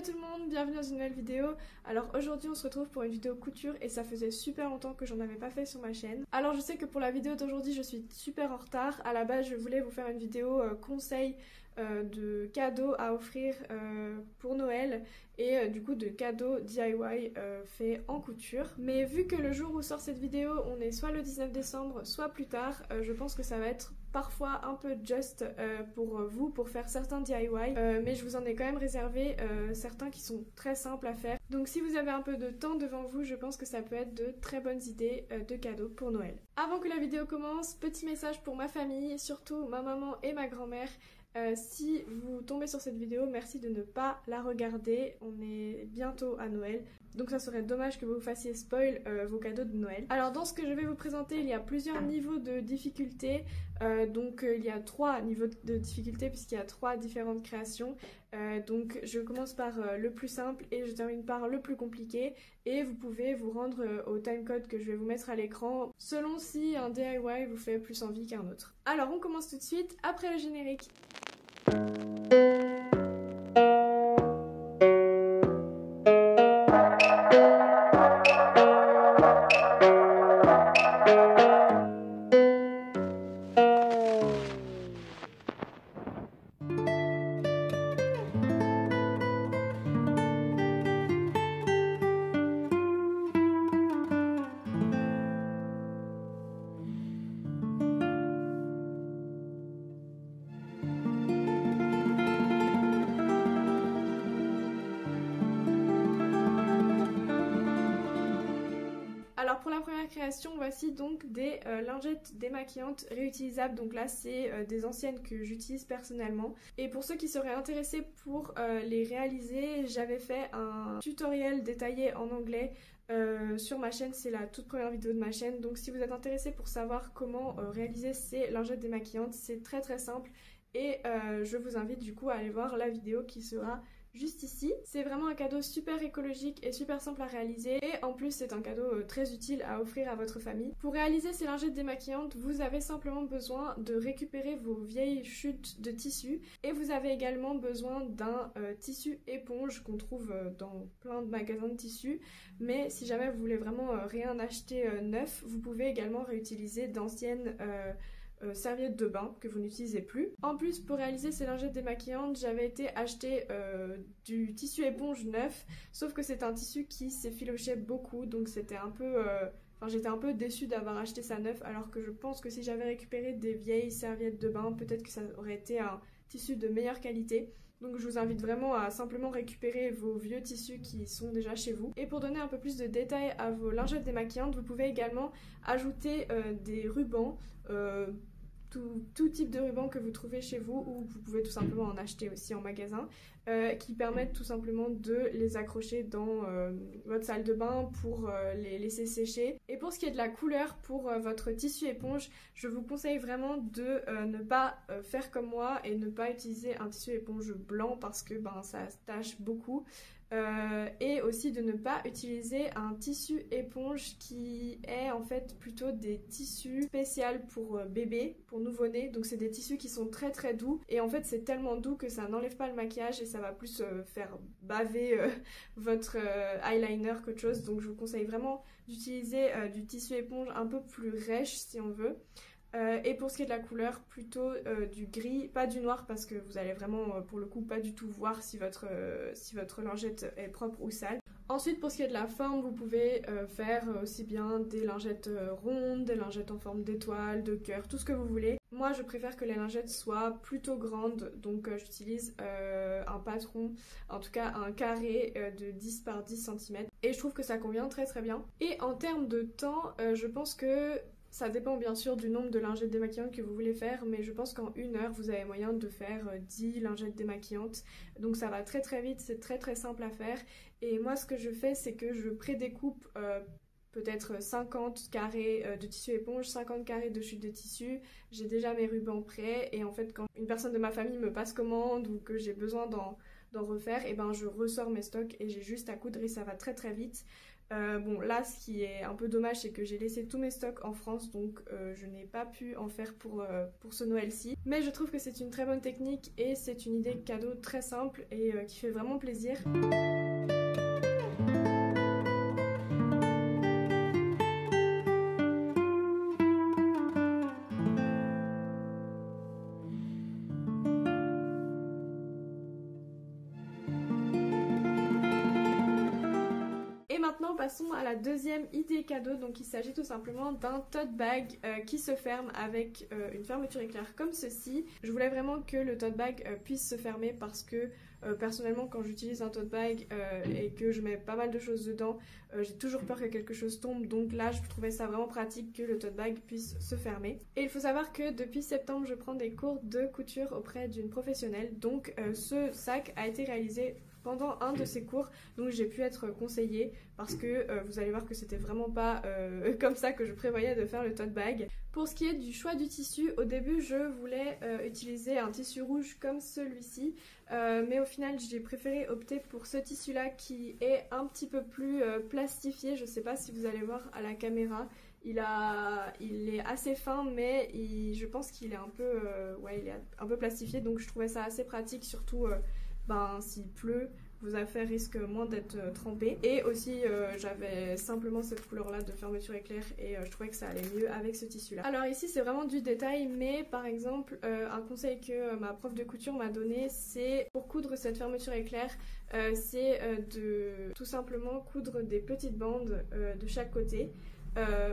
tout le monde, bienvenue dans une nouvelle vidéo. Alors aujourd'hui on se retrouve pour une vidéo couture et ça faisait super longtemps que j'en avais pas fait sur ma chaîne. Alors je sais que pour la vidéo d'aujourd'hui je suis super en retard. À la base je voulais vous faire une vidéo conseil de cadeaux à offrir pour Noël et du coup de cadeaux DIY faits en couture. Mais vu que le jour où sort cette vidéo on est soit le 19 décembre soit plus tard, je pense que ça va être parfois un peu just pour vous, pour faire certains DIY, mais je vous en ai quand même réservé certains qui sont très simples à faire. Donc si vous avez un peu de temps devant vous, je pense que ça peut être de très bonnes idées de cadeaux pour Noël. Avant que la vidéo commence, petit message pour ma famille, surtout ma maman et ma grand-mère. Si vous tombez sur cette vidéo, merci de ne pas la regarder, on est bientôt à Noël, donc ça serait dommage que vous fassiez spoil vos cadeaux de Noël. Alors dans ce que je vais vous présenter, il y a plusieurs niveaux de difficulté, il y a 3 niveaux de difficulté puisqu'il y a 3 différentes créations. Donc je commence par le plus simple et je termine par le plus compliqué, et vous pouvez vous rendre au timecode que je vais vous mettre à l'écran selon si un DIY vous fait plus envie qu'un autre. Alors on commence tout de suite après le générique. Alors pour la première création, voici donc des lingettes démaquillantes réutilisables. Donc là c'est des anciennes que j'utilise personnellement. Et pour ceux qui seraient intéressés pour les réaliser, j'avais fait un tutoriel détaillé en anglais sur ma chaîne. C'est la toute première vidéo de ma chaîne. Donc si vous êtes intéressés pour savoir comment réaliser ces lingettes démaquillantes, c'est très très simple. Et je vous invite du coup à aller voir la vidéo qui sera juste ici. C'est vraiment un cadeau super écologique et super simple à réaliser, et en plus c'est un cadeau très utile à offrir à votre famille. Pour réaliser ces lingettes démaquillantes, vous avez simplement besoin de récupérer vos vieilles chutes de tissu, et vous avez également besoin d'un tissu éponge qu'on trouve dans plein de magasins de tissus. Mais si jamais vous voulez vraiment rien acheter neuf, vous pouvez également réutiliser d'anciennes serviettes de bain que vous n'utilisez plus. En plus, pour réaliser ces lingettes démaquillantes, j'avais été acheter du tissu éponge neuf, sauf que c'est un tissu qui s'effilochait beaucoup, donc c'était un peu... j'étais un peu déçue d'avoir acheté ça neuf, alors que je pense que si j'avais récupéré des vieilles serviettes de bain, peut-être que ça aurait été un tissu de meilleure qualité. Donc je vous invite vraiment à simplement récupérer vos vieux tissus qui sont déjà chez vous. Et pour donner un peu plus de détails à vos lingettes démaquillantes, vous pouvez également ajouter des rubans, tout type de ruban que vous trouvez chez vous, ou vous pouvez tout simplement en acheter aussi en magasin, qui permettent tout simplement de les accrocher dans votre salle de bain pour les laisser sécher. Et pour ce qui est de la couleur pour votre tissu éponge, je vous conseille vraiment de ne pas faire comme moi et ne pas utiliser un tissu éponge blanc parce que ça se tache beaucoup. Et aussi de ne pas utiliser un tissu éponge qui est en fait plutôt des tissus spéciaux pour bébé, pour nouveau-né. Donc c'est des tissus qui sont très très doux, et en fait c'est tellement doux que ça n'enlève pas le maquillage et ça va plus faire baver votre eyeliner qu'autre chose. Donc je vous conseille vraiment d'utiliser du tissu éponge un peu plus rêche si on veut. Et pour ce qui est de la couleur, plutôt du gris, pas du noir, parce que vous allez vraiment pour le coup pas du tout voir si votre lingette est propre ou sale. Ensuite, pour ce qui est de la forme, vous pouvez faire aussi bien des lingettes rondes, des lingettes en forme d'étoile, de cœur, tout ce que vous voulez. Moi je préfère que les lingettes soient plutôt grandes, donc j'utilise un patron, en tout cas un carré de 10 par 10 cm, et je trouve que ça convient très très bien. Et en termes de temps, je pense que ça dépend bien sûr du nombre de lingettes démaquillantes que vous voulez faire, mais je pense qu'en 1 heure, vous avez moyen de faire 10 lingettes démaquillantes. Donc ça va très très vite, c'est très très simple à faire. Et moi ce que je fais, c'est que je prédécoupe peut-être 50 carrés de tissu éponge, 50 carrés de chute de tissu. J'ai déjà mes rubans prêts, et en fait quand une personne de ma famille me passe commande ou que j'ai besoin d'en refaire, et je ressors mes stocks et j'ai juste à coudre et ça va très très vite. Bon là ce qui est un peu dommage c'est que j'ai laissé tous mes stocks en France, donc je n'ai pas pu en faire pour ce Noël-ci. Mais je trouve que c'est une très bonne technique et c'est une idée de cadeau très simple et qui fait vraiment plaisir. Et maintenant passons à la deuxième idée cadeau. Donc il s'agit tout simplement d'un tote bag qui se ferme avec une fermeture éclair comme ceci. Je voulais vraiment que le tote bag puisse se fermer parce que personnellement quand j'utilise un tote bag et que je mets pas mal de choses dedans, j'ai toujours peur que quelque chose tombe. Donc là je trouvais ça vraiment pratique que le tote bag puisse se fermer. Et il faut savoir que depuis septembre je prends des cours de couture auprès d'une professionnelle. Donc ce sac a été réalisé pendant un de ces cours, donc j'ai pu être conseillée parce que vous allez voir que c'était vraiment pas comme ça que je prévoyais de faire le tote bag. Pour ce qui est du choix du tissu, au début je voulais utiliser un tissu rouge comme celui-ci, mais au final j'ai préféré opter pour ce tissu là qui est un petit peu plus plastifié. Je sais pas si vous allez voir à la caméra, il est assez fin, mais je pense qu'il est un peu, il est un peu plastifié, donc je trouvais ça assez pratique, surtout s'il pleut, vos affaires risquent moins d'être trempées. Et aussi j'avais simplement cette couleur là de fermeture éclair et je trouvais que ça allait mieux avec ce tissu là. Alors ici c'est vraiment du détail, mais par exemple un conseil que ma prof de couture m'a donné, c'est pour coudre cette fermeture éclair, c'est de tout simplement coudre des petites bandes de chaque côté.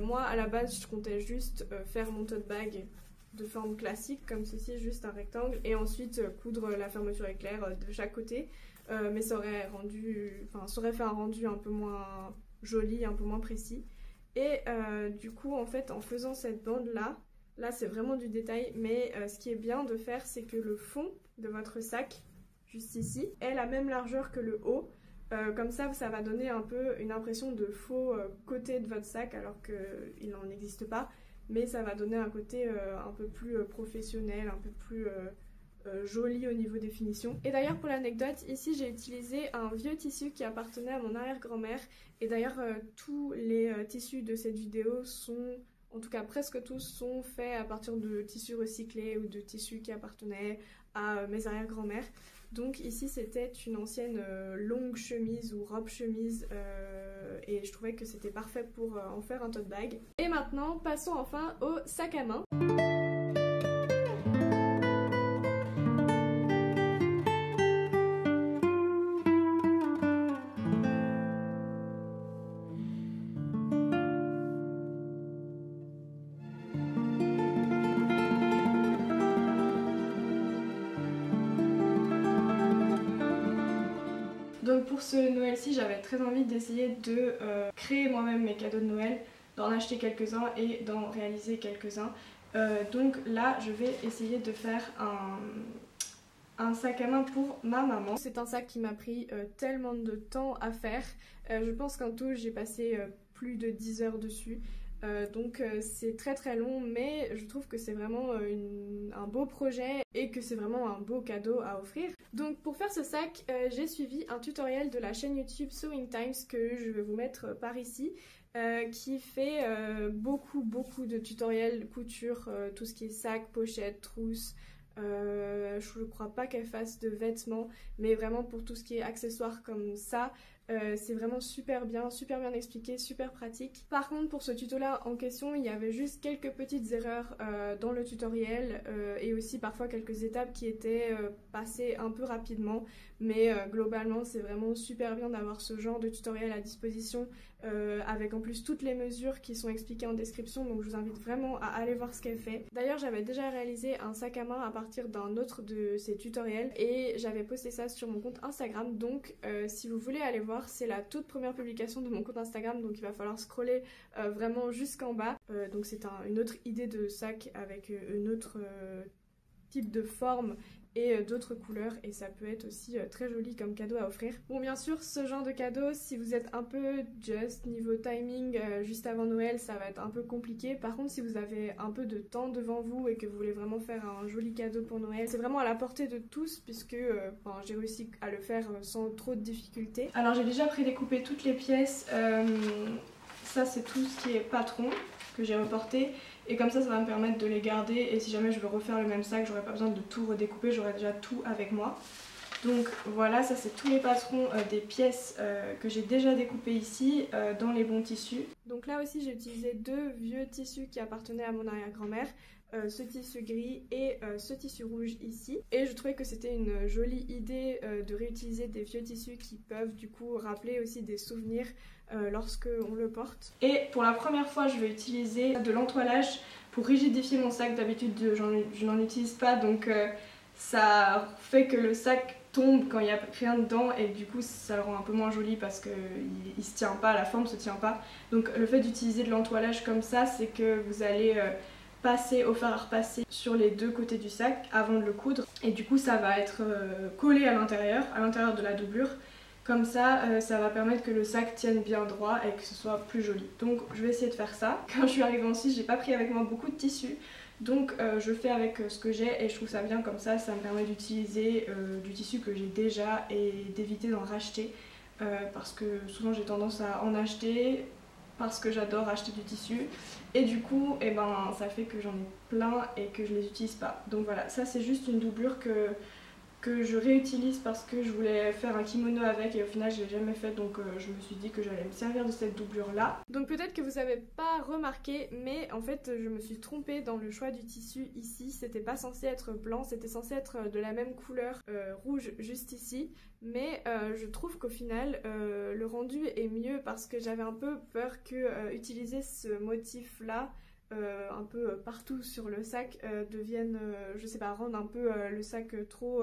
Moi à la base je comptais juste faire mon tote bag de forme classique comme ceci, juste un rectangle, et ensuite coudre la fermeture éclair de chaque côté, mais ça aurait fait un rendu un peu moins joli, un peu moins précis. Et du coup en fait en faisant cette bande là c'est vraiment du détail, mais ce qui est bien de faire c'est que le fond de votre sac, juste ici, est la même largeur que le haut. Comme ça va donner un peu une impression de faux côté de votre sac alors qu'il n'en existe pas. Mais ça va donner un côté un peu plus professionnel, un peu plus joli au niveau des finitions. Et d'ailleurs pour l'anecdote, ici j'ai utilisé un vieux tissu qui appartenait à mon arrière-grand-mère. Et d'ailleurs tous les tissus de cette vidéo sont, en tout cas presque tous, sont faits à partir de tissus recyclés ou de tissus qui appartenaient à mes arrière-grand-mères. Donc ici c'était une ancienne longue chemise ou robe chemise et je trouvais que c'était parfait pour en faire un tote bag. Et maintenant passons enfin au sac à main. Donc pour ce Noël-ci, j'avais très envie d'essayer de créer moi-même mes cadeaux de Noël, d'en acheter quelques-uns et d'en réaliser quelques-uns. Donc là, je vais essayer de faire un sac à main pour ma maman. C'est un sac qui m'a pris tellement de temps à faire. Je pense qu'en tout, j'ai passé plus de 10 heures dessus. Donc c'est très très long, mais je trouve que c'est vraiment un beau projet et que c'est vraiment un beau cadeau à offrir. Donc pour faire ce sac, j'ai suivi un tutoriel de la chaîne YouTube Sewing Times que je vais vous mettre par ici, qui fait beaucoup de tutoriels couture, tout ce qui est sac, pochette, trousse. Je crois pas qu'elle fasse de vêtements, mais vraiment pour tout ce qui est accessoires comme ça, c'est vraiment super bien expliqué, super pratique. Par contre pour ce tuto là en question, il y avait juste quelques petites erreurs dans le tutoriel et aussi parfois quelques étapes qui étaient passées un peu rapidement, mais globalement c'est vraiment super bien d'avoir ce genre de tutoriel à disposition avec en plus toutes les mesures qui sont expliquées en description, donc je vous invite vraiment à aller voir ce qu'elle fait. D'ailleurs j'avais déjà réalisé un sac à main à partir d'un autre de ces tutoriels et j'avais posté ça sur mon compte Instagram, donc si vous voulez aller voir, c'est la toute première publication de mon compte Instagram, donc il va falloir scroller vraiment jusqu'en bas. Donc c'est une autre idée de sac avec une autre type de forme et d'autres couleurs, et ça peut être aussi très joli comme cadeau à offrir. Bon, bien sûr, ce genre de cadeau, si vous êtes un peu just niveau timing juste avant Noël, ça va être un peu compliqué. Par contre, si vous avez un peu de temps devant vous et que vous voulez vraiment faire un joli cadeau pour Noël, c'est vraiment à la portée de tous, puisque j'ai réussi à le faire sans trop de difficultés. Alors j'ai déjà prédécoupé toutes les pièces, ça c'est tout ce qui est patron que j'ai reporté, et comme ça va me permettre de les garder, et si jamais je veux refaire le même sac, j'aurai pas besoin de tout redécouper, j'aurai déjà tout avec moi. Donc voilà, ça c'est tous les patrons des pièces que j'ai déjà découpées ici dans les bons tissus. Donc là aussi j'ai utilisé deux vieux tissus qui appartenaient à mon arrière-grand-mère, ce tissu gris et ce tissu rouge ici. Et je trouvais que c'était une jolie idée de réutiliser des vieux tissus qui peuvent du coup rappeler aussi des souvenirs lorsque on le porte. Et pour la première fois je vais utiliser de l'entoilage pour rigidifier mon sac. D'habitude je n'en utilise pas, donc ça fait que le sac tombe quand il n'y a rien dedans, et du coup ça le rend un peu moins joli parce qu'il se tient pas, la forme se tient pas. Donc le fait d'utiliser de l'entoilage comme ça, c'est que vous allez passer au fer à repasser sur les deux côtés du sac avant de le coudre, et du coup ça va être collé à l'intérieur de la doublure. Comme ça, ça va permettre que le sac tienne bien droit et que ce soit plus joli. Donc je vais essayer de faire ça. Quand je suis arrivée en Suisse, j'ai pas pris avec moi beaucoup de tissus, donc je fais avec ce que j'ai, et je trouve ça bien comme ça me permet d'utiliser du tissu que j'ai déjà et d'éviter d'en racheter, parce que souvent j'ai tendance à en acheter parce que j'adore acheter du tissu, et du coup ça fait que j'en ai plein et que je les utilise pas. Donc voilà, ça c'est juste une doublure que je réutilise parce que je voulais faire un kimono avec, et au final je l'ai jamais fait, donc je me suis dit que j'allais me servir de cette doublure là. Donc peut-être que vous avez pas remarqué, mais en fait je me suis trompée dans le choix du tissu ici. C'était pas censé être blanc, c'était censé être de la même couleur rouge juste ici, mais je trouve qu'au final le rendu est mieux, parce que j'avais un peu peur que utiliser ce motif là un peu partout sur le sac devienne, je sais pas, rendre un peu le sac trop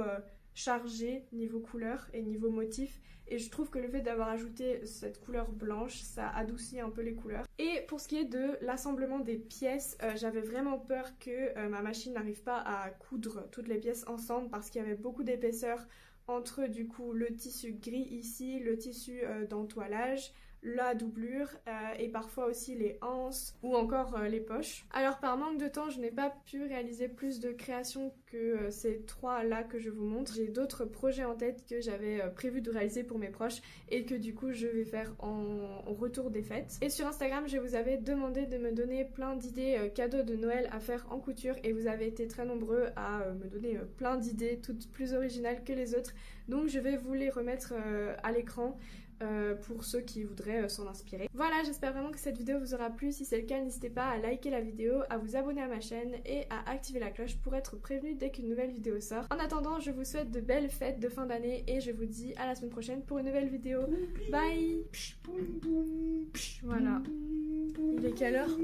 chargé niveau couleur et niveau motif, et je trouve que le fait d'avoir ajouté cette couleur blanche, ça adoucit un peu les couleurs. Et pour ce qui est de l'assemblement des pièces, j'avais vraiment peur que ma machine n'arrive pas à coudre toutes les pièces ensemble, parce qu'il y avait beaucoup d'épaisseur entre du coup le tissu gris ici, le tissu d'entoilage, la doublure et parfois aussi les anses ou encore les poches. Alors par manque de temps, je n'ai pas pu réaliser plus de créations que ces trois là que je vous montre. J'ai d'autres projets en tête que j'avais prévu de réaliser pour mes proches et que du coup je vais faire en retour des fêtes. Et sur Instagram, je vous avais demandé de me donner plein d'idées cadeaux de Noël à faire en couture, et vous avez été très nombreux à me donner plein d'idées, toutes plus originales que les autres. Donc je vais vous les remettre à l'écran pour ceux qui voudraient s'en inspirer. Voilà, j'espère vraiment que cette vidéo vous aura plu. Si c'est le cas, n'hésitez pas à liker la vidéo, à vous abonner à ma chaîne et à activer la cloche pour être prévenu dès qu'une nouvelle vidéo sort. En attendant, je vous souhaite de belles fêtes de fin d'année et je vous dis à la semaine prochaine pour une nouvelle vidéo. Bye. Voilà. Il est quelle heure ?